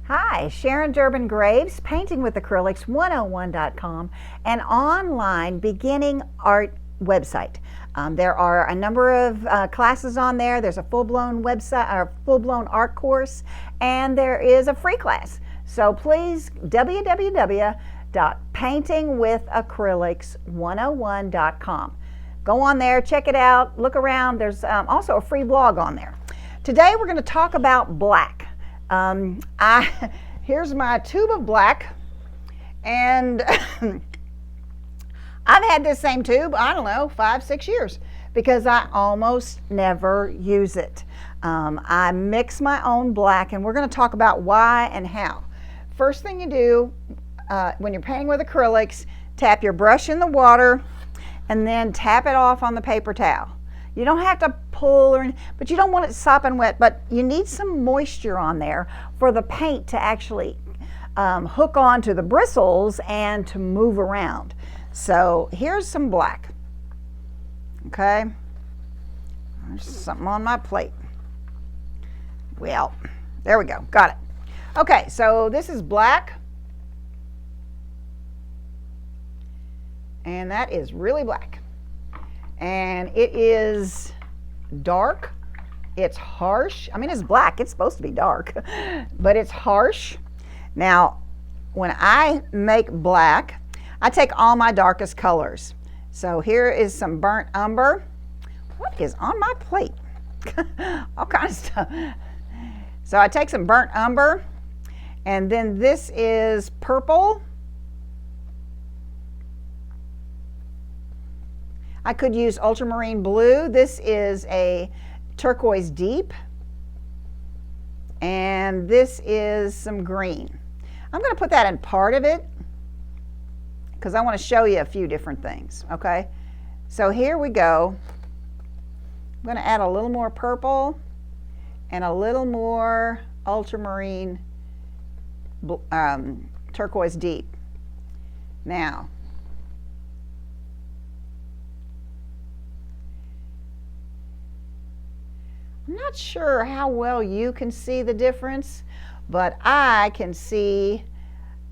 Hi, Sharon Durbin Graves, Painting with Acrylics 101.com, an online beginning art website. There are a number of classes on there. There's a full-blown website or full-blown art course, and there is a free class. So please, www.paintingwithacrylics101.com. Go on there, check it out, look around. There's also a free blog on there. Today we're going to talk about black. Here's my tube of black, and I've had this same tube, I don't know, 5-6 years, because I almost never use it. I mix my own black, and we're going to talk about why and how. First thing you do when you're painting with acrylics, tap your brush in the water and then tap it off on the paper towel. You don't have to pull, but you don't want it sopping wet, but you need some moisture on there for the paint to actually hook onto the bristles and to move around. So here's some black. Okay, there's something on my plate. Well, there we go, got it. Okay, so this is black. And that is really black. And it is dark, it's harsh. I mean, it's black, it's supposed to be dark, but it's harsh. Now, when I make black, I take all my darkest colors. So here is some burnt umber. What is on my plate? All kinds of stuff. So I take some burnt umber, and then this is purple. I could use ultramarine blue. This is a turquoise deep. And this is some green. I'm going to put that in part of it because I want to show you a few different things, okay? So here we go. I'm going to add a little more purple and a little more ultramarine turquoise deep. Now, I'm not sure how well you can see the difference, but I can see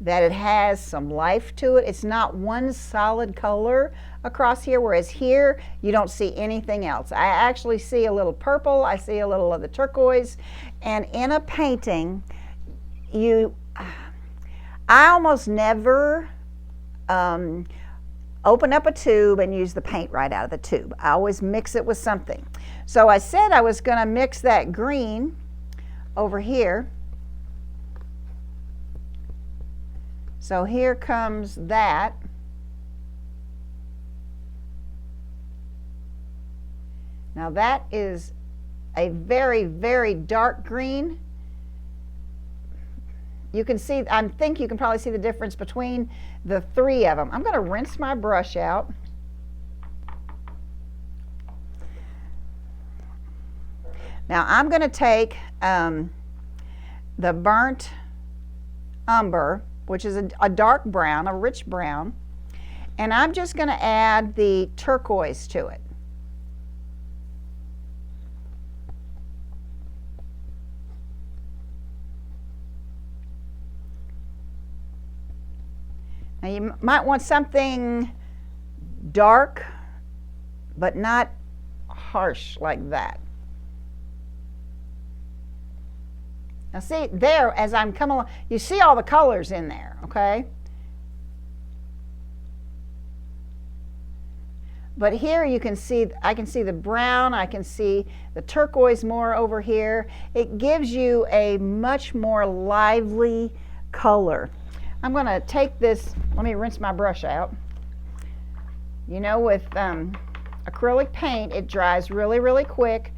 that it has some life to it. It's not one solid color across here, whereas here you don't see anything else. I actually see a little purple, I see a little of the turquoise, and in a painting, I almost never open up a tube and use the paint right out of the tube. I always mix it with something. So I said I was going to mix that green over here. So here comes that. Now that is a very, very dark green. You can see, I think you can probably see the difference between the three of them. I'm going to rinse my brush out. Now I'm going to take the burnt umber, which is a dark brown, a rich brown, and I'm just going to add the turquoise to it. Now you might want something dark, but not harsh like that. Now see, there, as I'm coming along, you see all the colors in there, okay? But here you can see, I can see the brown, I can see the turquoise more over here. It gives you a much more lively color. I'm going to take this, let me rinse my brush out. You know, with acrylic paint, it dries really, really quick.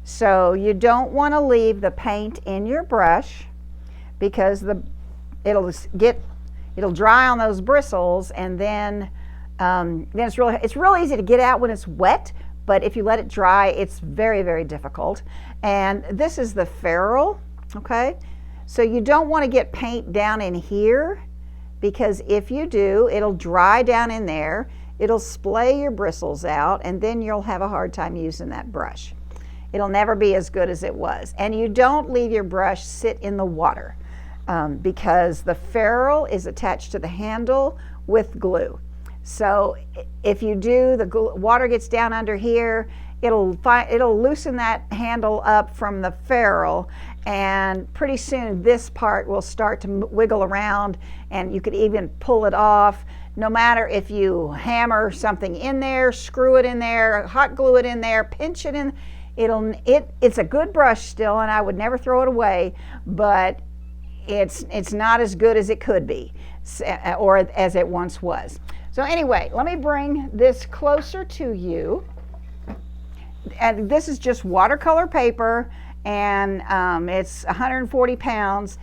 So you don't want to leave the paint in your brush because it'll dry on those bristles, and then it's real easy to get out when it's wet, but if you let it dry, it's very, very difficult. And this is the ferrule, okay? So you don't want to get paint down in here, because if you do, it'll dry down in there, it'll splay your bristles out, and then you'll have a hard time using that brush. It'll never be as good as it was. And you don't leave your brush sit in the water. because the ferrule is attached to the handle with glue. So if you do, the water gets down under here, it'll loosen that handle up from the ferrule, and pretty soon this part will start to wiggle around, and you could even pull it off. No matter if you hammer something in there, screw it in there, hot glue it in there, pinch it in, it's a good brush still, and I would never throw it away, but it's not as good as it could be, or as it once was. So anyway, let me bring this closer to you. And this is just watercolor paper, and it's 140 pounds.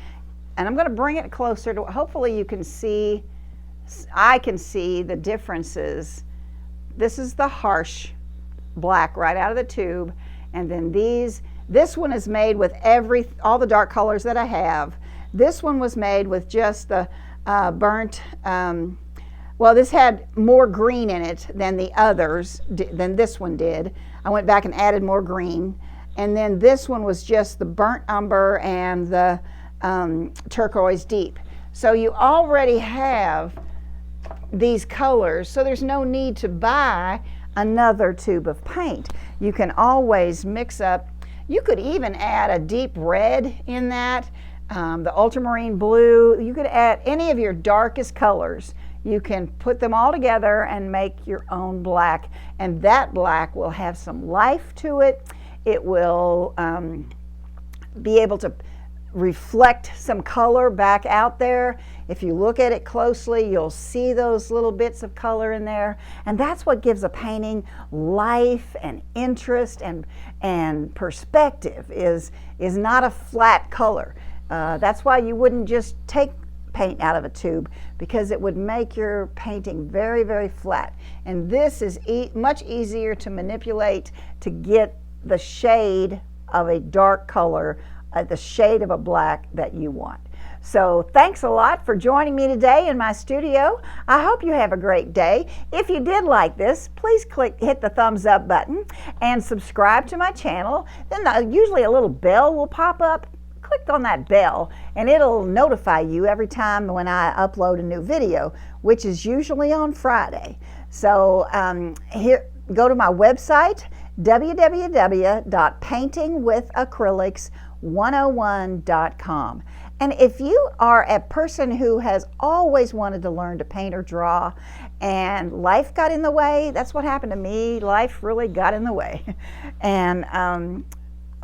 And I'm going to bring it closer to, hopefully you can see, I can see the differences. This is the harsh black right out of the tube. And then this one is made with all the dark colors that I have. This one was made with just the burnt, well, this had more green in it than the others, than this one did. I went back and added more green. And then this one was just the burnt umber and the turquoise deep. So you already have these colors, so there's no need to buy another tube of paint. You can always mix up. You could even add a deep red in that, the ultramarine blue. You could add any of your darkest colors. You can put them all together and make your own black, and that black will have some life to it. It will be able to reflect some color back out there. If you look at it closely, you'll see those little bits of color in there, and that's what gives a painting life and interest and perspective, is not a flat color. That's why you wouldn't just take paint out of a tube, because it would make your painting very, very flat. And this is much easier to manipulate to get the shade of a dark color, the shade of a black that you want. So thanks a lot for joining me today in my studio. I hope you have a great day. If you did like this, please hit the thumbs up button and subscribe to my channel. Then usually a little bell will pop up. Click on that bell and it'll notify you every time when I upload a new video, which is usually on Friday. So here, go to my website, www.paintingwithacrylics101.com. And if you are a person who has always wanted to learn to paint or draw, and life got in the way, that's what happened to me. Life really got in the way. And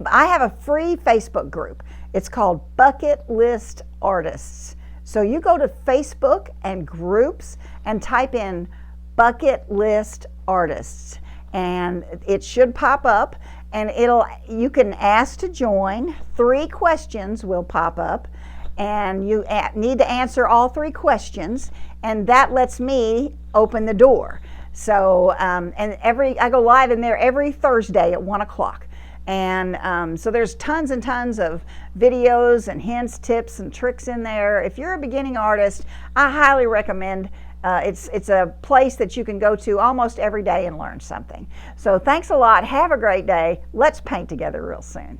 I have a free Facebook group. It's called Bucket List Artists. So you go to Facebook and groups and type in Bucket List Artists, and it should pop up, and you can ask to join. 3 questions will pop up, and you need to answer all 3 questions, and that lets me open the door. So I go live in there every Thursday at 1 o'clock. And so there's tons and tons of videos and hints, tips, and tricks in there. If you're a beginning artist, I highly recommend. It's a place that you can go to almost every day and learn something. So thanks a lot. Have a great day. Let's paint together real soon.